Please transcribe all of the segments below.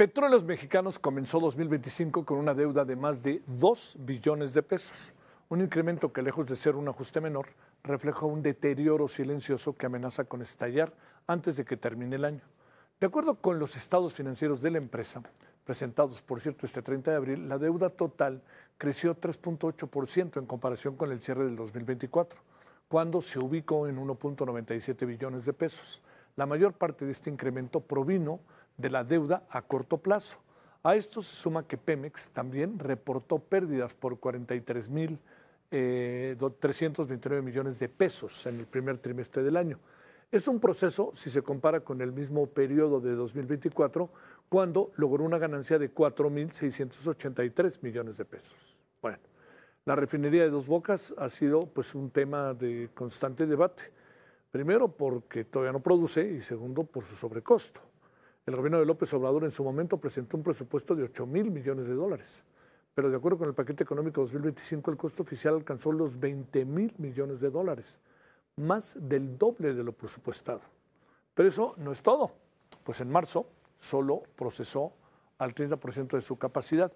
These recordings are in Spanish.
Petróleos Mexicanos comenzó 2025 con una deuda de más de 2 billones de pesos, un incremento que lejos de ser un ajuste menor, refleja un deterioro silencioso que amenaza con estallar antes de que termine el año. De acuerdo con los estados financieros de la empresa, presentados por cierto este 30 de abril, la deuda total creció 3.8% en comparación con el cierre del 2024, cuando se ubicó en 1.97 billones de pesos. La mayor parte de este incremento provino de la deuda a corto plazo. A esto se suma que Pemex también reportó pérdidas por 43.329 millones de pesos en el primer trimestre del año. Es un proceso si se compara con el mismo periodo de 2024, cuando logró una ganancia de 4.683 millones de pesos. Bueno, la refinería de Dos Bocas ha sido pues un tema de constante debate. Primero porque todavía no produce y segundo por su sobrecosto. El gobierno de López Obrador en su momento presentó un presupuesto de 8.000 millones de dólares, pero de acuerdo con el paquete económico 2025 el costo oficial alcanzó los 20.000 millones de dólares, más del doble de lo presupuestado. Pero eso no es todo, pues en marzo solo procesó al 30% de su capacidad.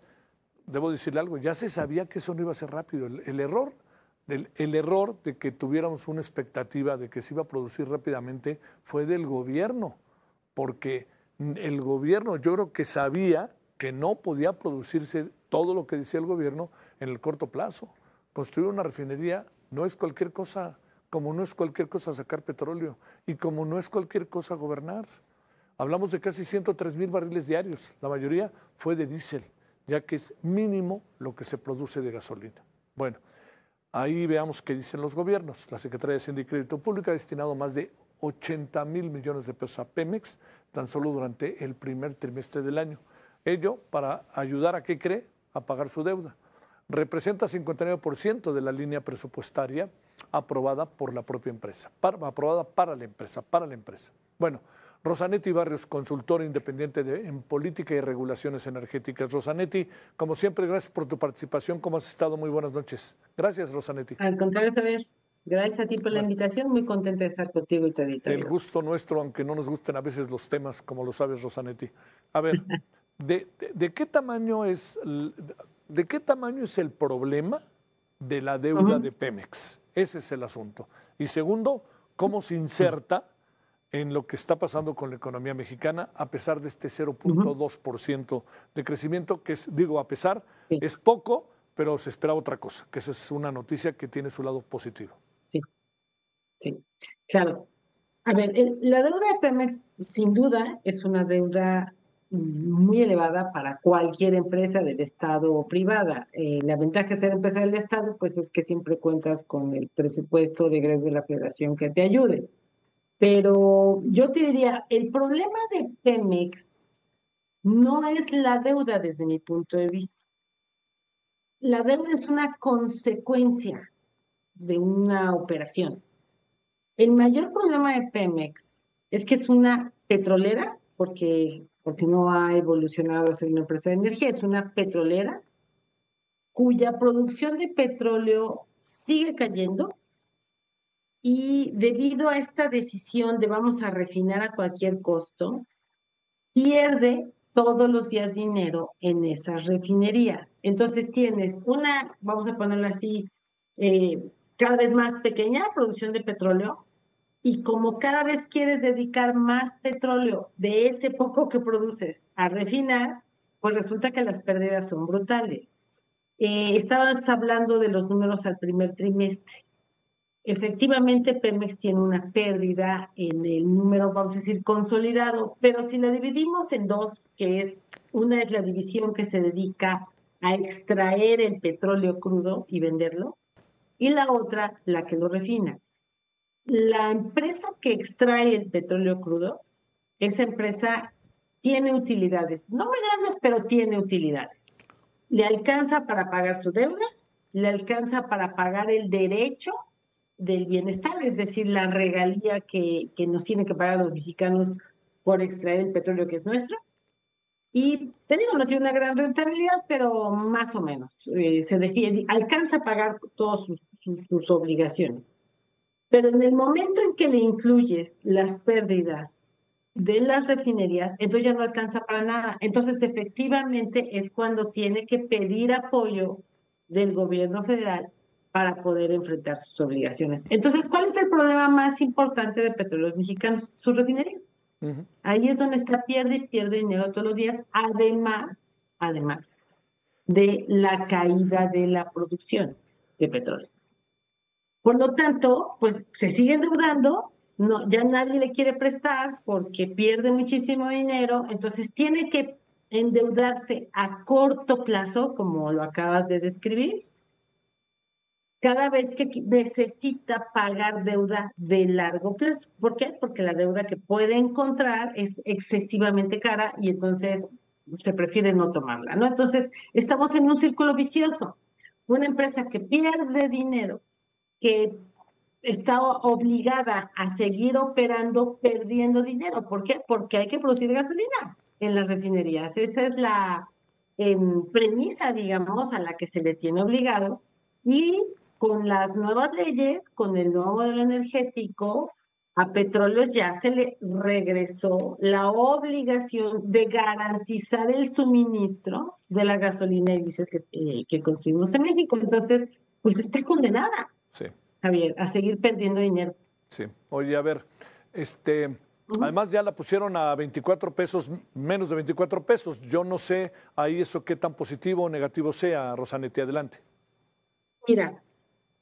Debo decirle algo, ya se sabía que eso no iba a ser rápido. El error de que tuviéramos una expectativa de que se iba a producir rápidamente fue del gobierno, porque el gobierno yo creo que sabía que no podía producirse todo lo que decía el gobierno en el corto plazo. Construir una refinería no es cualquier cosa, como no es cualquier cosa sacar petróleo y como no es cualquier cosa gobernar. Hablamos de casi 103,000 barriles diarios, la mayoría fue de diésel, ya que es mínimo lo que se produce de gasolina. Bueno, ahí veamos qué dicen los gobiernos. La Secretaría de Hacienda y Crédito Público ha destinado más de 80,000 millones de pesos a Pemex tan solo durante el primer trimestre del año. Ello para ayudar a ¿qué cree? A pagar su deuda. Representa 59% de la línea presupuestaria aprobada por la propia empresa, aprobada para la empresa. Bueno, Rosanetti Barrios, consultora independiente en política y regulaciones energéticas. Rosanetti, como siempre, gracias por tu participación. ¿Cómo has estado? Muy buenas noches. Gracias, Rosanetti. Al contrario, Javier, gracias a ti por la invitación. Muy contenta de estar contigo y tu auditorio. El gusto nuestro, aunque no nos gusten a veces los temas, como lo sabes, Rosanetti. A ver, ¿de qué tamaño es el problema de la deuda de Pemex? Ese es el asunto. Y segundo, ¿cómo se inserta en lo que está pasando con la economía mexicana a pesar de este 0.2% de crecimiento, que es, es poco, pero se esperaba otra cosa, que eso es una noticia que tiene su lado positivo. Sí, claro. A ver, la deuda de Pemex sin duda es una deuda muy elevada para cualquier empresa del Estado o privada. La ventaja de ser empresa del Estado pues es que siempre cuentas con el presupuesto de egreso de la Federación que te ayude. Pero yo te diría, el problema de Pemex no es la deuda desde mi punto de vista. La deuda es una consecuencia de una operación. El mayor problema de Pemex es que es una petrolera, porque no ha evolucionado a ser una empresa de energía, es una petrolera cuya producción de petróleo sigue cayendo. Y debido a esta decisión de vamos a refinar a cualquier costo, pierde todos los días dinero en esas refinerías. Entonces tienes una, vamos a ponerlo así, cada vez más pequeña producción de petróleo, y como cada vez quieres dedicar más petróleo de ese poco que produces a refinar, pues resulta que las pérdidas son brutales. Estabas hablando de los números al primer trimestre. Efectivamente, Pemex tiene una pérdida en el número, vamos a decir, consolidado, pero si la dividimos en dos, que es, una es la división que se dedica a extraer el petróleo crudo y venderlo, y la otra, la que lo refina. La empresa que extrae el petróleo crudo, esa empresa tiene utilidades, no muy grandes, pero tiene utilidades. Le alcanza para pagar su deuda, le alcanza para pagar el derecho del bienestar, es decir, la regalía que nos tienen que pagar los mexicanos por extraer el petróleo que es nuestro. Y te digo, no tiene una gran rentabilidad, pero más o menos se defiende, alcanza a pagar todas sus obligaciones. Pero en el momento en que le incluyes las pérdidas de las refinerías, entonces ya no alcanza para nada. Entonces, efectivamente, es cuando tiene que pedir apoyo del gobierno federal para poder enfrentar sus obligaciones. Entonces, ¿cuál es el problema más importante de Petróleos Mexicanos? Sus refinerías. Ahí es donde está, pierde y pierde dinero todos los días, además de la caída de la producción de petróleo. Por lo tanto, pues se sigue endeudando, no, ya nadie le quiere prestar porque pierde muchísimo dinero, entonces tiene que endeudarse a corto plazo, como lo acabas de describir, cada vez que necesita pagar deuda de largo plazo. ¿Por qué? Porque la deuda que puede encontrar es excesivamente cara y entonces se prefiere no tomarla, ¿no? Entonces, estamos en un círculo vicioso. Una empresa que pierde dinero, que está obligada a seguir operando perdiendo dinero. ¿Por qué? Porque hay que producir gasolina en las refinerías. Esa es la premisa, digamos, a la que se le tiene obligado. Y con las nuevas leyes, con el nuevo modelo energético, a Petróleos ya se le regresó la obligación de garantizar el suministro de la gasolina y diésel que consumimos en México. Entonces, pues está condenada. Sí. Javier, a seguir perdiendo dinero. Sí. Oye, a ver, además ya la pusieron a 24 pesos, menos de 24 pesos. Yo no sé ahí eso qué tan positivo o negativo sea, Rosanetti, adelante. Mira,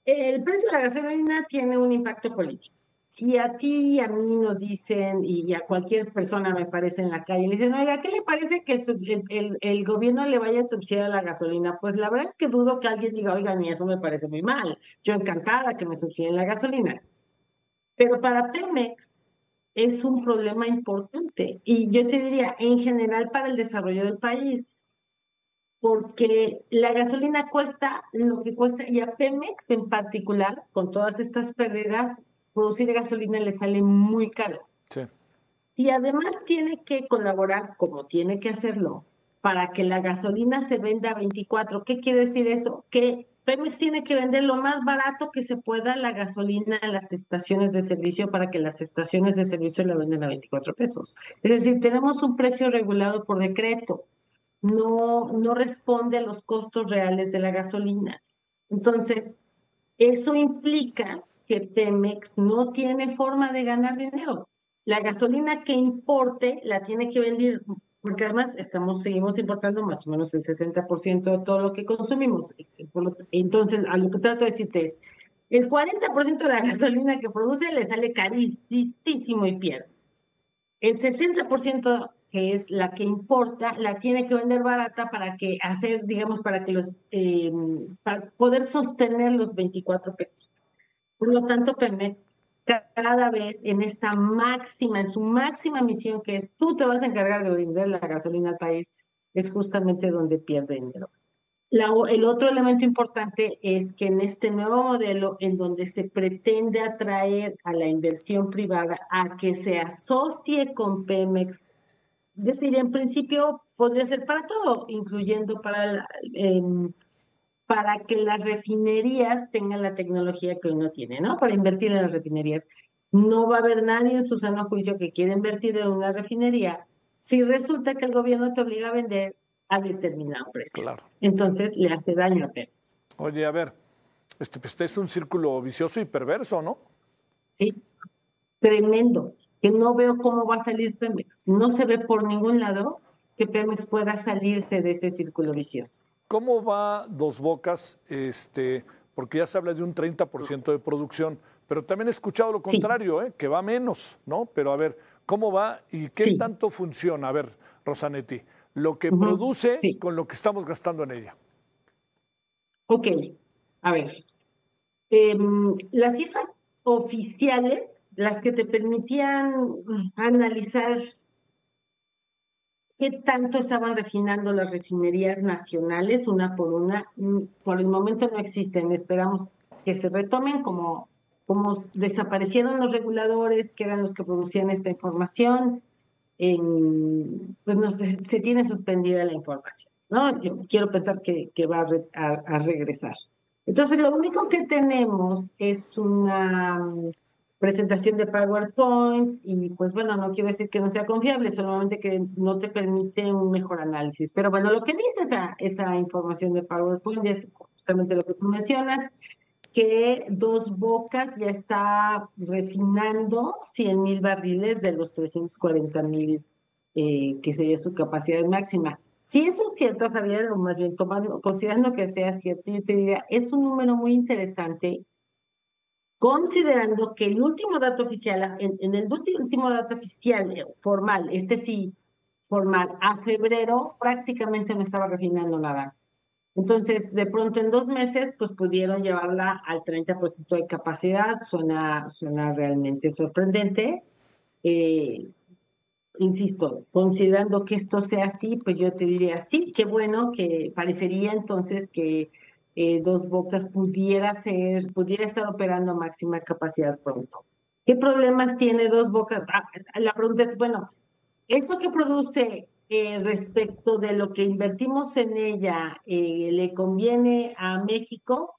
el precio de la gasolina tiene un impacto político. Si a ti y a mí nos dicen, y a cualquier persona me parece en la calle, le dicen, oiga, ¿qué le parece que el gobierno le vaya a subsidiar la gasolina? Pues la verdad es que dudo que alguien diga, oiga, a mí eso me parece muy mal. Yo encantada que me subsidien la gasolina. Pero para Pemex es un problema importante. Y yo te diría, en general para el desarrollo del país, porque la gasolina cuesta lo que cuesta, y a Pemex en particular, con todas estas pérdidas, producir gasolina le sale muy caro. Sí. Y además tiene que colaborar, como tiene que hacerlo, para que la gasolina se venda a 24. ¿Qué quiere decir eso? Que Pemex tiene que vender lo más barato que se pueda la gasolina en las estaciones de servicio para que las estaciones de servicio la venden a 24 pesos. Es decir, tenemos un precio regulado por decreto. No responde a los costos reales de la gasolina. Entonces, eso implica que Pemex no tiene forma de ganar dinero. La gasolina que importe la tiene que vender, porque además seguimos importando más o menos el 60% de todo lo que consumimos. Entonces, a lo que trato de decirte es, el 40% de la gasolina que produce le sale carísimo y pierde. El 60% que es la que importa, la tiene que vender barata para que hacer, digamos, para que para poder sostener los 24 pesos. Por lo tanto, Pemex cada vez en su máxima misión, que es tú te vas a encargar de vender la gasolina al país, es justamente donde pierde dinero. El otro elemento importante es que en este nuevo modelo, en donde se pretende atraer a la inversión privada a que se asocie con Pemex, yo diría, en principio podría ser para todo, incluyendo para que las refinerías tengan la tecnología que hoy no tiene, ¿no? Para invertir en las refinerías. No va a haber nadie en su sano juicio que quiera invertir en una refinería si resulta que el gobierno te obliga a vender a determinado precio. Claro. Entonces le hace daño a Pemex. Oye, a ver, pues es un círculo vicioso y perverso, ¿no? Sí, tremendo. Que no veo cómo va a salir Pemex. No se ve por ningún lado que Pemex pueda salirse de ese círculo vicioso. ¿Cómo va Dos Bocas? Porque ya se habla de un 30% de producción, pero también he escuchado lo contrario, sí, que va menos, ¿no? Pero a ver, ¿cómo va y qué tanto funciona? A ver, Rosanetti, lo que produce con lo que estamos gastando en ella. Ok, a ver, las cifras oficiales, las que te permitían analizar qué tanto estaban refinando las refinerías nacionales una por una, por el momento no existen. Esperamos que se retomen como desaparecieron los reguladores, que eran los que producían esta información, pues se tiene suspendida la información, ¿no? Yo quiero pensar que va a regresar. Entonces, lo único que tenemos es presentación de PowerPoint y pues bueno, no quiero decir que no sea confiable, solamente que no te permite un mejor análisis. Pero bueno, lo que dice esa información de PowerPoint es justamente lo que tú mencionas, que Dos Bocas ya está refinando 100,000 barriles de los 340,000 que sería su capacidad máxima. Si eso es cierto, Javier, o más bien considerando que sea cierto, yo te diría, es un número muy interesante, considerando que el último dato oficial, en el último dato oficial formal, este sí, formal, a febrero prácticamente no estaba refinando nada. Entonces, de pronto en 2 meses, pues pudieron llevarla al 30% de capacidad. Suena realmente sorprendente. Eh, Insisto, considerando que esto sea así, pues yo te diría sí, qué bueno, que parecería entonces que Dos Bocas pudiera estar operando a máxima capacidad pronto. ¿Qué problemas tiene Dos Bocas? La pregunta es, bueno, ¿eso que produce respecto de lo que invertimos en ella le conviene a México?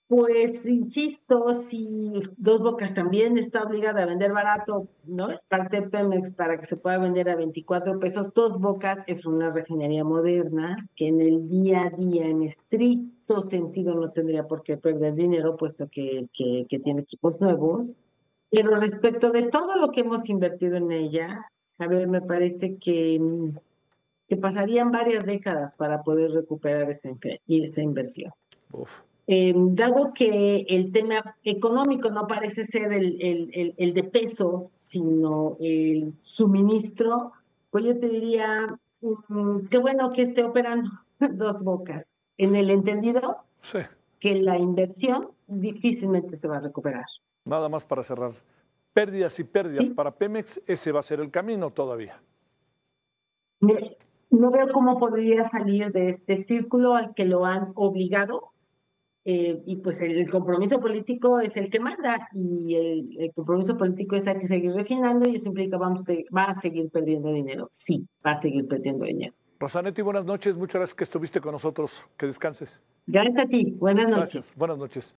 Pues insisto, si Dos Bocas también está obligada a vender barato, ¿no? Es parte de Pemex para que se pueda vender a 24 pesos. Dos Bocas es una refinería moderna que en el día a día, en estricto sentido, no tendría por qué perder dinero, puesto que tiene equipos nuevos. Pero respecto de todo lo que hemos invertido en ella, a ver, me parece que pasarían varias décadas para poder recuperar esa inversión. Uf. Dado que el tema económico no parece ser el de peso, sino el suministro, pues yo te diría, qué bueno que esté operando Dos Bocas, en el entendido Sí. que la inversión difícilmente se va a recuperar. Nada más para cerrar. Pérdidas y pérdidas ¿Sí? para Pemex, ese va a ser el camino todavía. No veo cómo podría salir de este círculo al que lo han obligado. Y pues el compromiso político es el que manda, y el compromiso político es hay que seguir refinando, y eso implica va a seguir perdiendo dinero. Sí, va a seguir perdiendo dinero. Rosanetti, buenas noches. Muchas gracias que estuviste con nosotros. Que descanses. Gracias a ti. Buenas noches. Gracias. Buenas noches.